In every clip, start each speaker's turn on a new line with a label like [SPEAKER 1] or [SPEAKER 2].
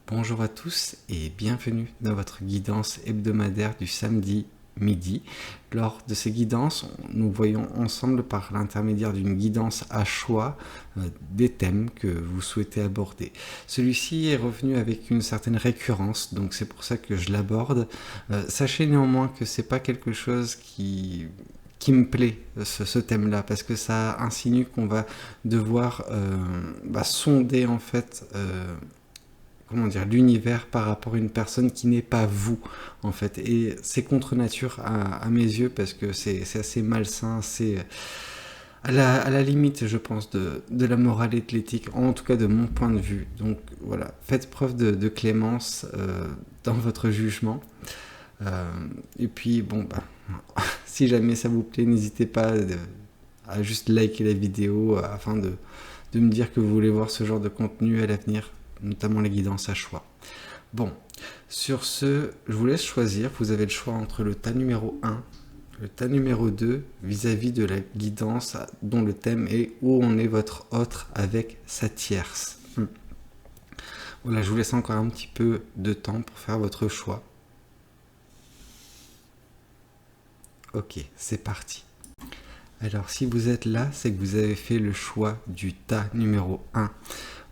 [SPEAKER 1] Bonjour à tous et bienvenue dans votre guidance hebdomadaire du samedi midi. Lors de ces guidances, nous voyons ensemble par l'intermédiaire d'une guidance à choix des thèmes que vous souhaitez aborder. Celui-ci est revenu avec une certaine récurrence, donc c'est pour ça que je l'aborde. Sachez néanmoins que c'est pas quelque chose qui me plaît, ce thème-là, parce que ça insinue qu'on va devoir sonder en fait l'univers par rapport à une personne qui n'est pas vous, en fait. Et c'est contre nature à mes yeux, parce que c'est assez malsain, c'est à la limite, je pense, de la morale et de l'éthique, en tout cas de mon point de vue. Donc voilà, faites preuve de clémence dans votre jugement. Et puis, si jamais ça vous plaît, n'hésitez pas à juste liker la vidéo afin de me dire que vous voulez voir ce genre de contenu à l'avenir, notamment les guidances à choix. Bon, sur ce, je vous laisse choisir. Vous avez le choix entre le tas numéro 1, le tas numéro 2, vis-à-vis de la guidance dont le thème est « Où en est votre autre avec sa tierce ?» Voilà, je vous laisse encore un petit peu de temps pour faire votre choix. Ok, c'est parti. Alors, si vous êtes là, c'est que vous avez fait le choix du tas numéro 1.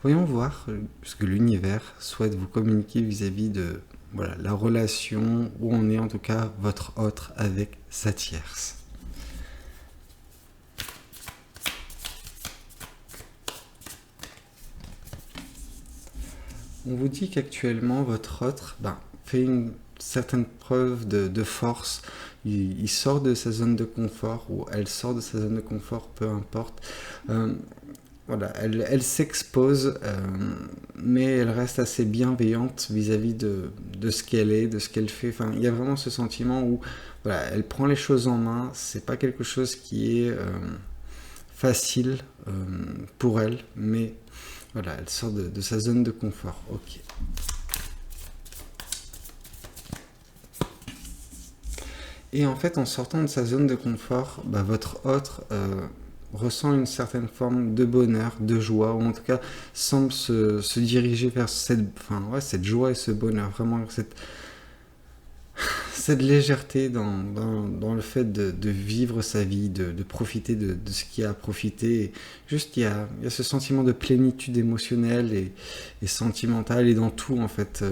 [SPEAKER 1] Voyons voir ce que l'univers souhaite vous communiquer vis-à-vis de la relation, où on est en tout cas votre autre avec sa tierce. On vous dit qu'actuellement votre autre fait une certaine preuve de force. Il sort de sa zone de confort, ou elle sort de sa zone de confort, peu importe. Elle s'expose, mais elle reste assez bienveillante vis-à-vis de ce qu'elle est, de ce qu'elle fait. Enfin, il y a vraiment ce sentiment où elle prend les choses en main. C'est pas quelque chose qui est facile pour elle, mais elle sort de sa zone de confort. Ok. Et en fait, en sortant de sa zone de confort, votre autre ressent une certaine forme de bonheur, de joie, ou en tout cas semble se diriger vers cette joie et ce bonheur, vraiment cette légèreté dans le fait de vivre sa vie, de profiter de ce qu'il y a à profiter. Et juste, il y a ce sentiment de plénitude émotionnelle et sentimentale, et dans tout, en fait.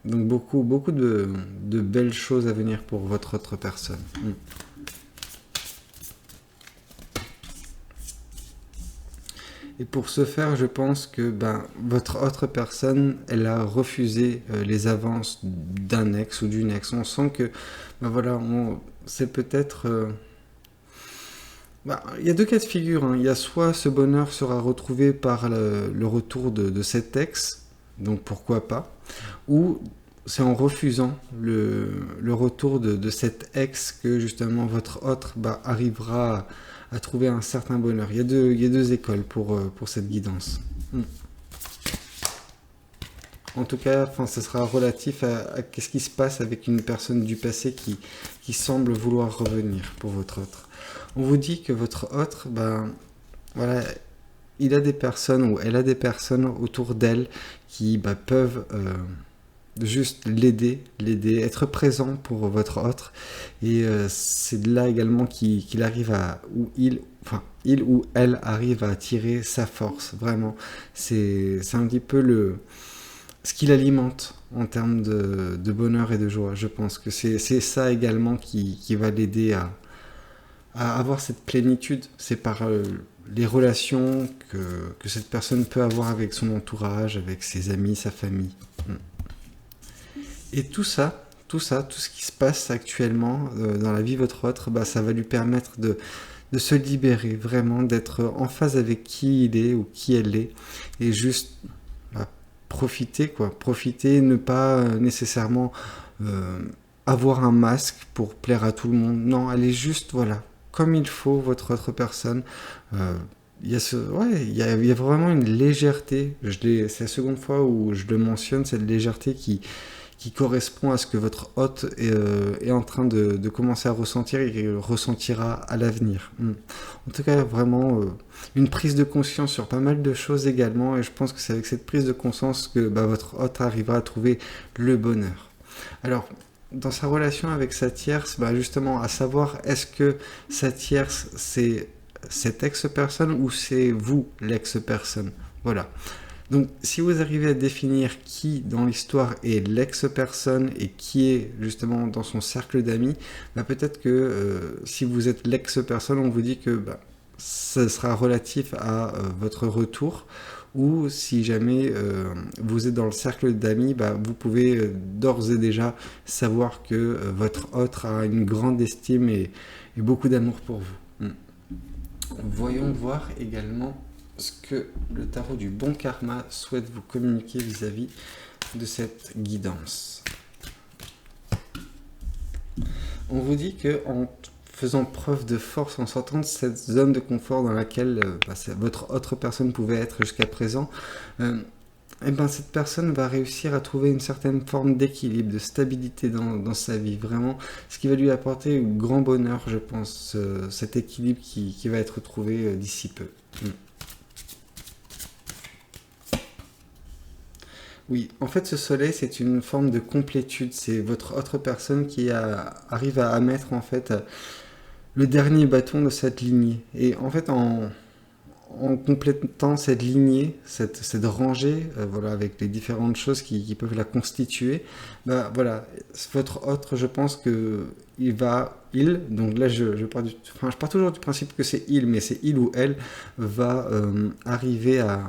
[SPEAKER 1] Donc beaucoup de belles choses à venir pour votre autre personne. Et pour ce faire, je pense que votre autre personne, elle a refusé les avances d'un ex ou d'une ex. On sent que, c'est peut-être... il y a deux cas de figure. Il y a soit ce bonheur sera retrouvé par le retour de cet ex, donc pourquoi pas, ou c'est en refusant le retour de cet ex que justement votre autre arrivera à trouver un certain bonheur. Il y a deux écoles pour cette guidance. En tout cas, ça sera relatif à ce qui se passe avec une personne du passé qui semble vouloir revenir pour votre autre. On vous dit que votre autre, il a des personnes, ou elle a des personnes autour d'elle qui peuvent juste l'aider, être présent pour votre autre. Et c'est de là également qu'il arrive il ou elle arrive à tirer sa force, vraiment. C'est un petit peu ce qui l'alimente en termes de bonheur et de joie. Je pense que c'est ça également qui va l'aider à avoir cette plénitude. C'est par les relations que cette personne peut avoir avec son entourage, avec ses amis, sa famille. Et tout ce qui se passe actuellement dans la vie de votre autre, ça va lui permettre de se libérer, vraiment, d'être en phase avec qui il est ou qui elle est, et juste profiter, ne pas nécessairement avoir un masque pour plaire à tout le monde. Non, elle est juste, comme il faut, votre autre personne. Il y a vraiment une légèreté. C'est la seconde fois où je le mentionne, cette légèreté qui qui correspond à ce que votre hôte est en train de commencer à ressentir et ressentira à l'avenir. En tout cas, vraiment une prise de conscience sur pas mal de choses également, et je pense que c'est avec cette prise de conscience que votre hôte arrivera à trouver le bonheur. Alors, dans sa relation avec sa tierce, justement, à savoir, est-ce que sa tierce, c'est cette ex-personne ou c'est vous, l'ex-personne? Voilà. Donc, si vous arrivez à définir qui dans l'histoire est l'ex-personne et qui est justement dans son cercle d'amis, peut-être que si vous êtes l'ex-personne, on vous dit que ça sera relatif à votre retour, ou si jamais vous êtes dans le cercle d'amis, vous pouvez d'ores et déjà savoir que votre hôte a une grande estime et beaucoup d'amour pour vous. Voyons voir également ce que le tarot du bon karma souhaite vous communiquer vis-à-vis de cette guidance. On vous dit que en faisant preuve de force, en sortant de cette zone de confort dans laquelle votre autre personne pouvait être jusqu'à présent, cette personne va réussir à trouver une certaine forme d'équilibre, de stabilité dans sa vie, vraiment, ce qui va lui apporter un grand bonheur, je pense, cet équilibre qui va être trouvé d'ici peu. Oui, en fait, ce soleil, c'est une forme de complétude. C'est votre autre personne qui arrive à mettre, en fait, le dernier bâton de cette lignée. Et en fait, en complétant cette lignée, cette rangée, avec les différentes choses qui peuvent la constituer, votre autre, je pense que donc là, je pars toujours du principe que c'est il, mais c'est il ou elle va arriver à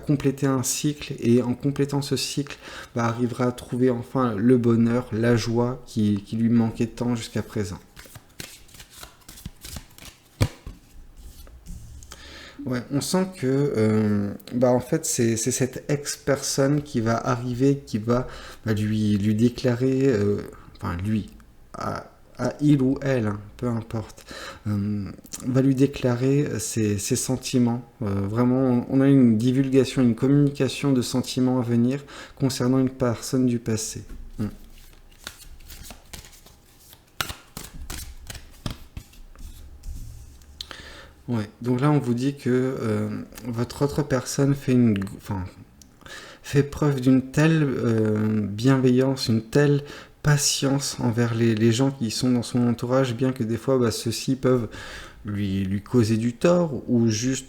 [SPEAKER 1] compléter un cycle, et en complétant ce cycle, arrivera à trouver enfin le bonheur, la joie qui lui manquait tant jusqu'à présent. Ouais, on sent que en fait c'est cette ex-personne qui va arriver, qui va lui déclarer, à il ou elle, peu importe, va lui déclarer ses sentiments. Vraiment, on a une divulgation, une communication de sentiments à venir concernant une personne du passé. Ouais, donc là on vous dit que votre autre personne fait preuve d'une telle bienveillance, une telle patience envers les gens qui sont dans son entourage, bien que des fois ceux-ci peuvent lui causer du tort ou juste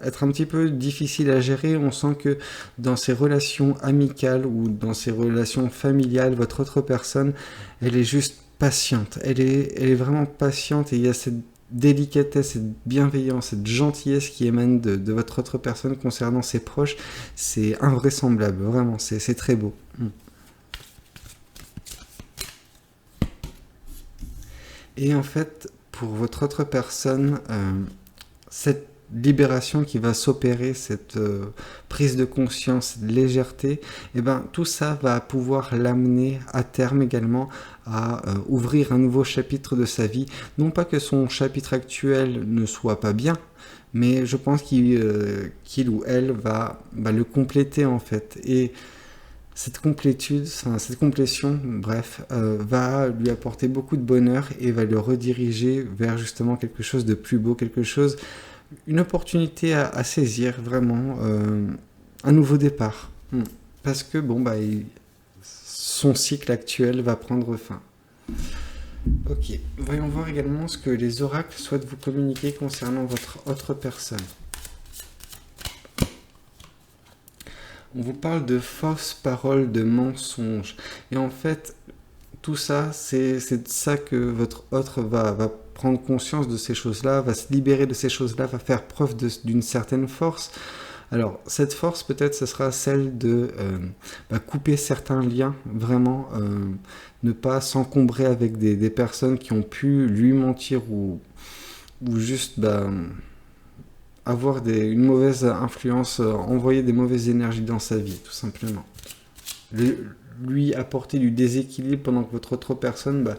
[SPEAKER 1] être un petit peu difficile à gérer. On sent que dans ses relations amicales ou dans ses relations familiales, votre autre personne, elle est juste patiente. Elle est vraiment patiente, et il y a cette délicatesse, cette bienveillance, cette gentillesse qui émane de votre autre personne concernant ses proches. C'est invraisemblable, vraiment, c'est très beau. Et en fait, pour votre autre personne, cette libération qui va s'opérer, cette prise de conscience, cette légèreté, tout ça va pouvoir l'amener à terme également à ouvrir un nouveau chapitre de sa vie. Non pas que son chapitre actuel ne soit pas bien, mais je pense qu'il ou elle va le compléter en fait. Et cette complétude, cette complétion, va lui apporter beaucoup de bonheur et va le rediriger vers justement quelque chose de plus beau, une opportunité à saisir, vraiment, un nouveau départ. Parce que son cycle actuel va prendre fin. Ok, voyons voir également ce que les oracles souhaitent vous communiquer concernant votre autre personne. On vous parle de fausses paroles, de mensonges. Et en fait, tout ça, c'est de ça que votre autre va prendre conscience de ces choses-là, va se libérer de ces choses-là, va faire preuve d'une certaine force. Alors, cette force, peut-être, ce sera celle de couper certains liens, vraiment, ne pas s'encombrer avec des personnes qui ont pu lui mentir ou juste avoir une mauvaise influence, envoyer des mauvaises énergies dans sa vie, tout simplement. Lui apporter du déséquilibre pendant que votre autre personne,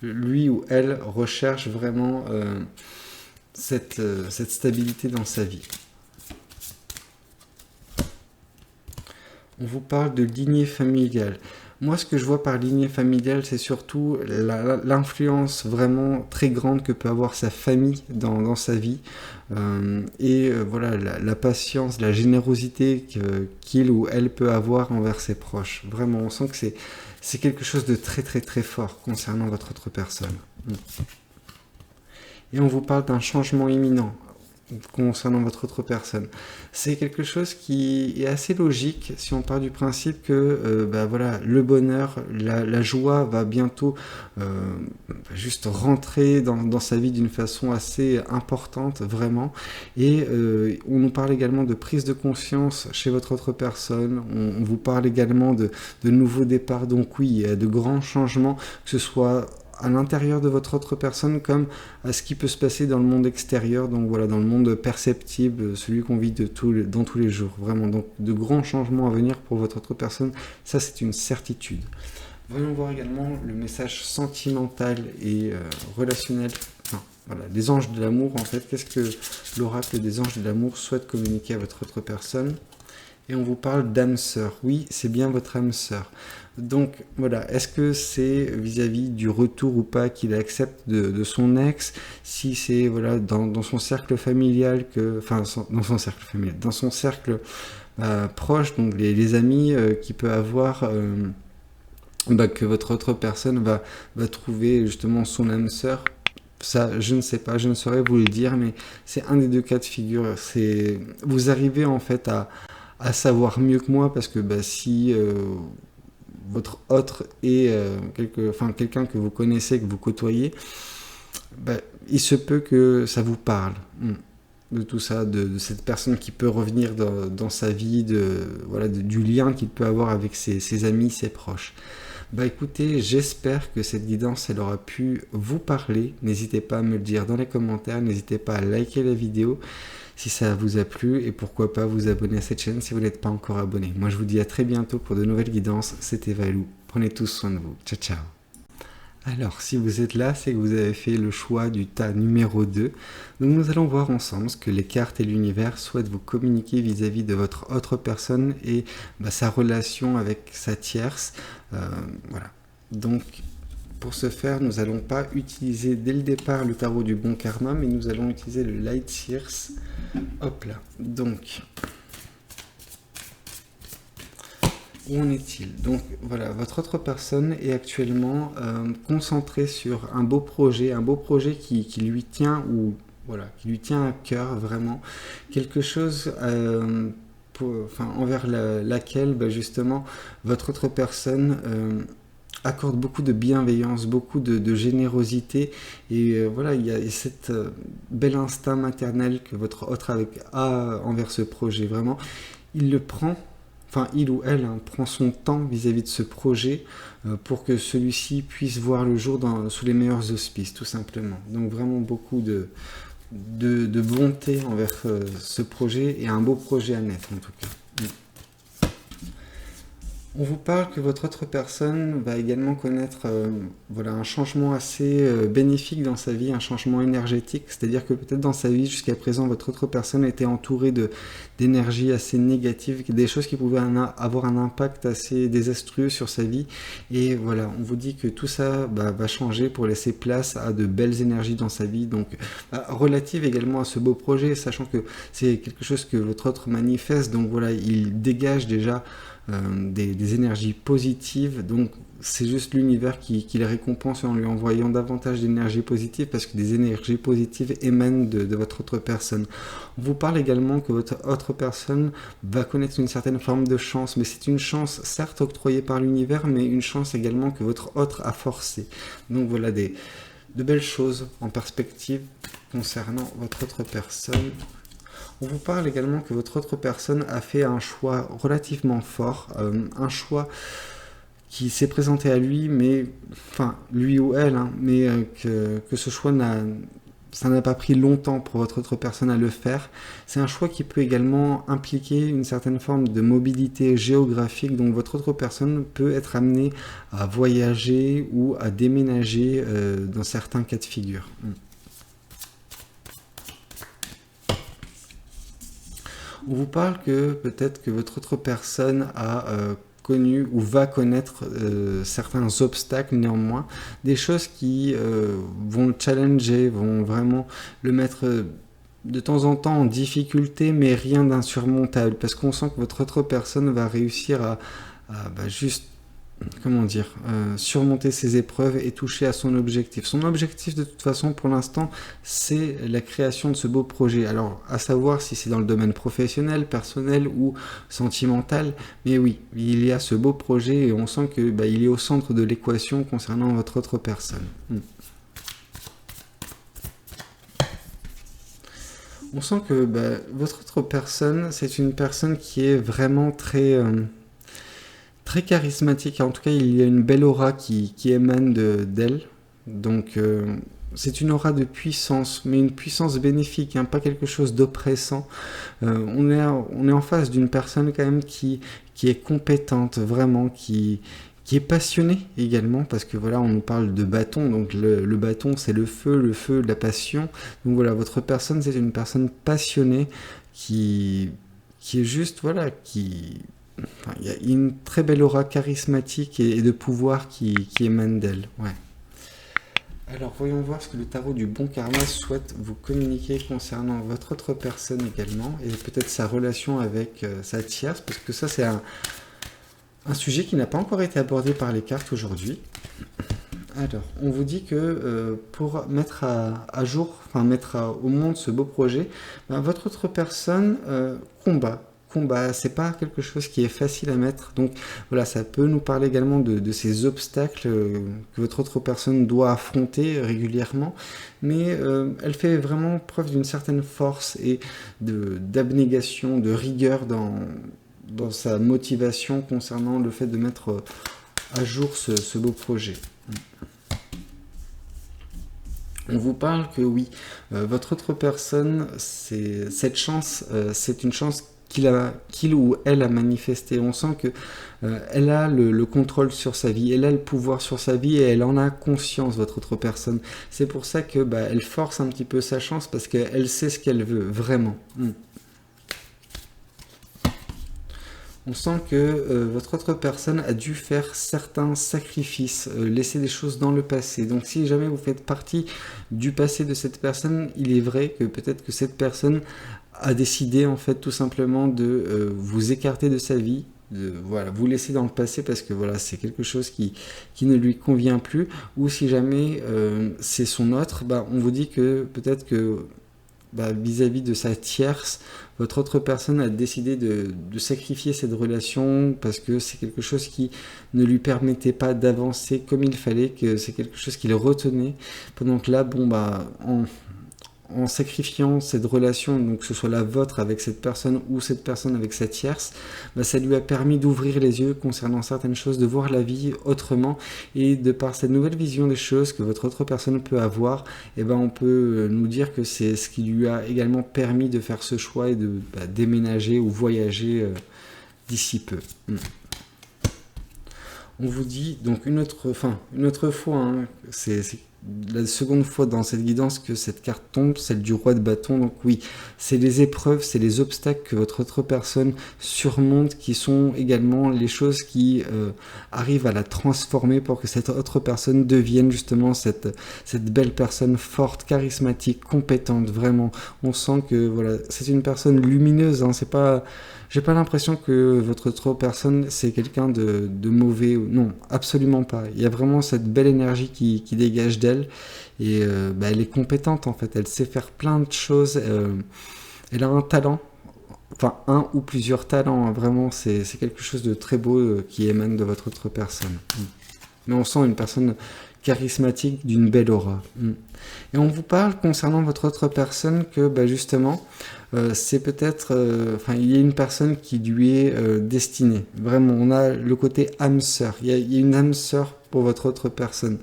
[SPEAKER 1] lui ou elle recherche vraiment cette stabilité dans sa vie. On vous parle de lignée familiale. Moi, ce que je vois par lignée familiale, c'est surtout l'influence vraiment très grande que peut avoir sa famille dans sa vie. Voilà, la patience, la générosité qu'il ou elle peut avoir envers ses proches. Vraiment, on sent que c'est quelque chose de très très très fort concernant votre autre personne. Et on vous parle d'un changement imminent concernant votre autre personne. C'est quelque chose qui est assez logique si on part du principe que voilà, le bonheur, la joie va bientôt juste rentrer dans sa vie d'une façon assez importante, vraiment. Et on nous parle également de prise de conscience chez votre autre personne. On vous parle également de nouveaux départs. Donc oui, il y a de grands changements, que ce soit à l'intérieur de votre autre personne comme à ce qui peut se passer dans le monde extérieur, donc voilà, dans le monde perceptible, celui qu'on vit dans tous les jours, vraiment. Donc de grands changements à venir pour votre autre personne, ça c'est une certitude. Voyons voir également le message sentimental et relationnel, enfin, voilà, des anges de l'amour en fait. Qu'est-ce que l'oracle des anges de l'amour souhaite communiquer à votre autre personne? Et on vous parle d'âme sœur. Oui, c'est bien votre âme sœur. Donc voilà, est-ce que c'est vis-à-vis du retour ou pas qu'il accepte de son ex? Si c'est voilà dans son cercle familial dans son cercle familial, dans son cercle proche, donc les amis qu'il peut avoir, que votre autre personne va trouver justement son âme sœur. Ça, je ne sais pas, je ne saurais vous le dire, mais c'est un des deux cas de figure. Vous arrivez en fait à savoir mieux que moi parce que si votre autre est quelqu'un que vous connaissez, que vous côtoyez, il se peut que ça vous parle de tout ça, de cette personne qui peut revenir dans sa vie, du lien qu'il peut avoir avec ses amis, ses proches. Écoutez, j'espère que cette guidance, elle aura pu vous parler. N'hésitez pas à me le dire dans les commentaires, n'hésitez pas à liker la vidéo si ça vous a plu et pourquoi pas vous abonner à cette chaîne si vous n'êtes pas encore abonné. Moi je vous dis à très bientôt pour de nouvelles guidances, c'était Valou. Prenez tous soin de vous. Ciao ciao. Alors, si vous êtes là, c'est que vous avez fait le choix du tas numéro 2. Donc nous allons voir ensemble ce que les cartes et l'univers souhaitent vous communiquer vis-à-vis de votre autre personne et sa relation avec sa tierce. Voilà. Donc, pour ce faire, nous n'allons pas utiliser dès le départ le tarot du bon karma, mais nous allons utiliser le Light Seers. Hop là. Donc... où en est-il? Donc voilà, votre autre personne est actuellement concentrée sur un beau projet qui lui tient qui lui tient à cœur vraiment, quelque chose envers laquelle justement votre autre personne accorde beaucoup de bienveillance, beaucoup de générosité et voilà, il y a cet bel instinct maternel que votre autre a envers ce projet, vraiment, il le prend. Enfin, il ou elle prend son temps vis-à-vis de ce projet pour que celui-ci puisse voir le jour sous les meilleurs auspices, tout simplement. Donc vraiment beaucoup de bonté envers ce projet et un beau projet à naître en tout cas. On vous parle que votre autre personne va également connaître un changement assez bénéfique dans sa vie, un changement énergétique, c'est-à-dire que peut-être dans sa vie jusqu'à présent, votre autre personne était entourée d'énergie assez négative, des choses qui pouvaient avoir un impact assez désastreux sur sa vie. Et voilà, on vous dit que tout ça va changer pour laisser place à de belles énergies dans sa vie, donc relative également à ce beau projet, sachant que c'est quelque chose que votre autre manifeste, donc voilà, il dégage déjà des énergies positives, donc c'est juste l'univers qui les récompense en lui envoyant davantage d'énergie positive parce que des énergies positives émanent de votre autre personne. On vous parle également que votre autre personne va connaître une certaine forme de chance, mais c'est une chance certes octroyée par l'univers, mais une chance également que votre autre a forcée. Donc voilà de belles choses en perspective concernant votre autre personne. On vous parle également que votre autre personne a fait un choix relativement fort, un choix qui s'est présenté à lui, mais lui ou elle, mais que ce choix ça n'a pas pris longtemps pour votre autre personne à le faire. C'est un choix qui peut également impliquer une certaine forme de mobilité géographique, donc votre autre personne peut être amenée à voyager ou à déménager dans certains cas de figure. On vous parle que peut-être que votre autre personne a connu ou va connaître certains obstacles néanmoins, des choses qui vont le challenger, vont vraiment le mettre de temps en temps en difficulté, mais rien d'insurmontable, parce qu'on sent que votre autre personne va réussir à juste, comment dire, surmonter ses épreuves et toucher à son objectif. Son objectif, de toute façon, pour l'instant, c'est la création de ce beau projet. Alors, à savoir si c'est dans le domaine professionnel, personnel ou sentimental, mais oui, il y a ce beau projet et on sent que il est au centre de l'équation concernant votre autre personne. On sent que votre autre personne, c'est une personne qui est vraiment très charismatique. En tout cas, il y a une belle aura qui émane d'elle. Donc, c'est une aura de puissance, mais une puissance bénéfique, hein, pas quelque chose d'oppressant. On est en face d'une personne quand même qui est compétente, vraiment, qui est passionnée également, parce que voilà, on nous parle de bâton, donc le bâton, c'est le feu, la passion. Donc voilà, votre personne, c'est une personne passionnée qui est juste, voilà, enfin, il y a une très belle aura charismatique et de pouvoir qui émane d'elle. Ouais. Alors voyons voir ce que le tarot du bon karma souhaite vous communiquer concernant votre autre personne également, et peut-être sa relation avec sa tierce, parce que ça c'est un sujet qui n'a pas encore été abordé par les cartes aujourd'hui. Alors, on vous dit que pour mettre à jour, enfin mettre au monde ce beau projet, votre autre personne combat. C'est pas quelque chose qui est facile à mettre. Donc voilà, ça peut nous parler également de ces obstacles que votre autre personne doit affronter régulièrement. Mais elle fait vraiment preuve d'une certaine force et d'abnégation, de rigueur dans sa motivation concernant le fait de mettre à jour ce beau projet. On vous parle que oui, votre autre personne, cette chance, c'est une chance qu'il ou elle a manifesté. On sent que elle a le contrôle sur sa vie, elle a le pouvoir sur sa vie et elle en a conscience, votre autre personne. C'est pour ça que elle force un petit peu sa chance parce qu'elle sait ce qu'elle veut, vraiment. On sent que votre autre personne a dû faire certains sacrifices, laisser des choses dans le passé. Donc si jamais vous faites partie du passé de cette personne, il est vrai que peut-être que cette personne a décidé en fait tout simplement de vous écarter de sa vie, de vous laisser dans le passé parce que voilà, c'est quelque chose qui ne lui convient plus. Ou si jamais c'est son autre, on vous dit que peut-être que vis-à-vis de sa tierce, votre autre personne a décidé de sacrifier cette relation parce que c'est quelque chose qui ne lui permettait pas d'avancer comme il fallait, que c'est quelque chose qui le retenait. Pendant que là, en sacrifiant cette relation, donc que ce soit la vôtre avec cette personne ou cette personne avec sa tierce, ça lui a permis d'ouvrir les yeux concernant certaines choses, de voir la vie autrement, et de par cette nouvelle vision des choses que votre autre personne peut avoir, on peut nous dire que c'est ce qui lui a également permis de faire ce choix et de déménager ou voyager d'ici peu. On vous dit donc une autre fois, hein, c'est la seconde fois dans cette guidance que cette carte tombe, celle du roi de bâton. Donc oui, c'est les épreuves, c'est les obstacles que votre autre personne surmonte qui sont également les choses qui arrivent à la transformer pour que cette autre personne devienne justement cette belle personne forte, charismatique, compétente. Vraiment, on sent que voilà, c'est une personne lumineuse, hein, c'est pas... J'ai pas l'impression que votre autre personne c'est quelqu'un de mauvais. Non, absolument pas. Il y a vraiment cette belle énergie qui dégage d'elle et elle est compétente en fait. Elle sait faire plein de choses. Elle a un talent, enfin un ou plusieurs talents. Hein. Vraiment, c'est quelque chose de très beau qui émane de votre autre personne. Mais on sent une personne charismatique d'une belle aura. Et on vous parle concernant votre autre personne que justement c'est peut-être il y a une personne qui lui est destinée. Vraiment, on a le côté âme sœur. Il y a une âme sœur pour votre autre personne.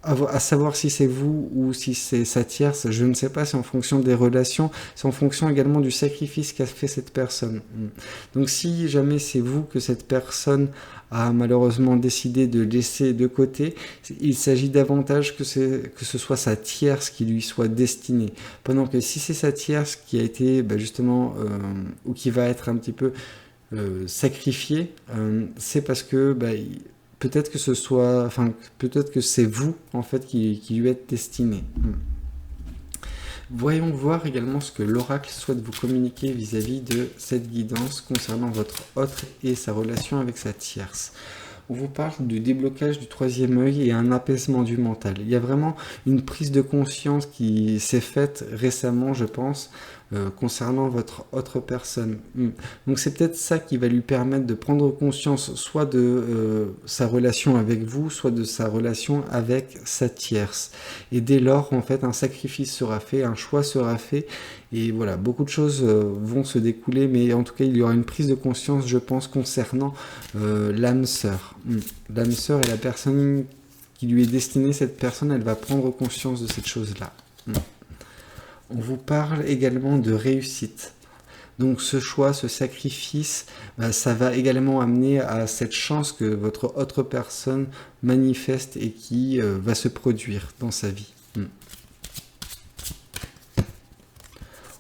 [SPEAKER 1] à savoir si c'est vous ou si c'est sa tierce, je ne sais pas, c'est en fonction des relations, c'est en fonction également du sacrifice qu'a fait cette personne. Donc si jamais c'est vous que cette personne a malheureusement décidé de laisser de côté, il s'agit davantage que ce soit sa tierce qui lui soit destinée. Pendant que si c'est sa tierce qui a été justement, ou qui va être un petit peu sacrifiée, c'est parce que peut-être que peut-être que c'est vous en fait qui lui êtes destiné. Voyons voir également ce que l'oracle souhaite vous communiquer vis-à-vis de cette guidance concernant votre autre et sa relation avec sa tierce. On vous parle du déblocage du troisième œil et un apaisement du mental. Il y a vraiment une prise de conscience qui s'est faite récemment, je pense, concernant votre autre personne. Donc c'est peut-être ça qui va lui permettre de prendre conscience soit de sa relation avec vous, soit de sa relation avec sa tierce. Et dès lors, en fait, un sacrifice sera fait, un choix sera fait, et voilà, beaucoup de choses vont se découler, mais en tout cas, il y aura une prise de conscience, je pense, concernant l'âme sœur. L'âme sœur est la personne qui lui est destinée, cette personne, elle va prendre conscience de cette chose-là. On vous parle également de réussite. Donc ce choix, ce sacrifice, ça va également amener à cette chance que votre autre personne manifeste et qui va se produire dans sa vie.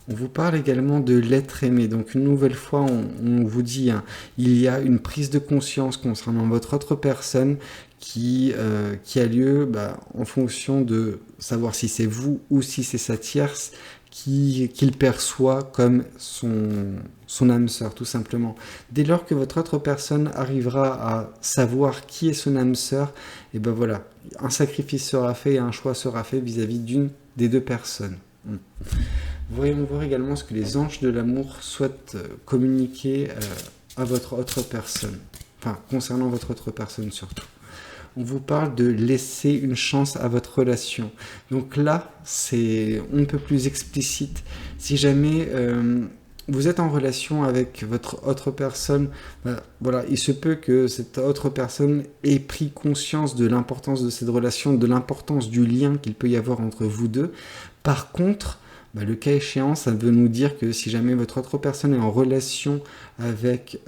[SPEAKER 1] On vous parle également de l'être aimé. Donc une nouvelle fois, on vous dit, il y a une prise de conscience concernant votre autre personne qui a lieu en fonction de savoir si c'est vous ou si c'est sa tierce qu'il perçoit comme son âme sœur, tout simplement. Dès lors que votre autre personne arrivera à savoir qui est son âme sœur, et voilà, un sacrifice sera fait et un choix sera fait vis-à-vis d'une des deux personnes. Voyons voir également ce que les anges de l'amour souhaitent communiquer à votre autre personne, enfin concernant votre autre personne surtout. On vous parle de laisser une chance à votre relation. Donc là, c'est on ne peut plus explicite. Si jamais vous êtes en relation avec votre autre personne, voilà, il se peut que cette autre personne ait pris conscience de l'importance de cette relation, de l'importance du lien qu'il peut y avoir entre vous deux. Par contre, le cas échéant, ça veut nous dire que si jamais votre autre personne est en relation avec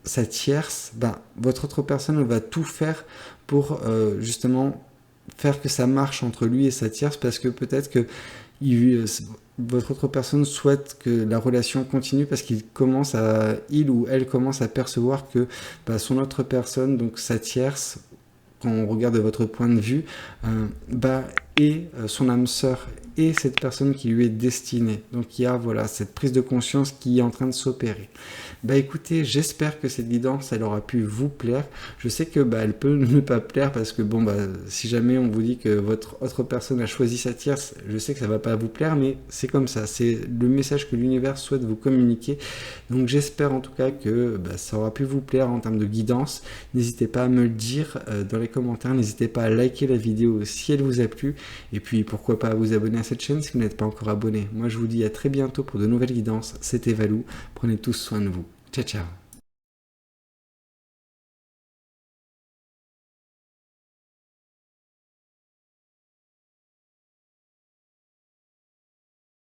[SPEAKER 1] sa tierce, votre autre personne va tout faire pour justement faire que ça marche entre lui et sa tierce, parce que peut-être que votre autre personne souhaite que la relation continue parce il ou elle commence à percevoir que son autre personne, donc sa tierce, quand on regarde de votre point de vue, est son âme sœur et cette personne qui lui est destinée. Donc il y a cette prise de conscience qui est en train de s'opérer. Écoutez, j'espère que cette guidance, elle aura pu vous plaire. Je sais que elle peut ne pas plaire parce que si jamais on vous dit que votre autre personne a choisi sa tierce, je sais que ça va pas vous plaire, mais c'est comme ça. C'est le message que l'univers souhaite vous communiquer. Donc j'espère en tout cas que ça aura pu vous plaire en termes de guidance. N'hésitez pas à me le dire dans les commentaires. N'hésitez pas à liker la vidéo si elle vous a plu. Et puis pourquoi pas à vous abonner à cette chaîne si vous n'êtes pas encore abonné. Moi je vous dis à très bientôt pour de nouvelles guidances. C'était Valou. Prenez tous soin de vous. Ciao ciao.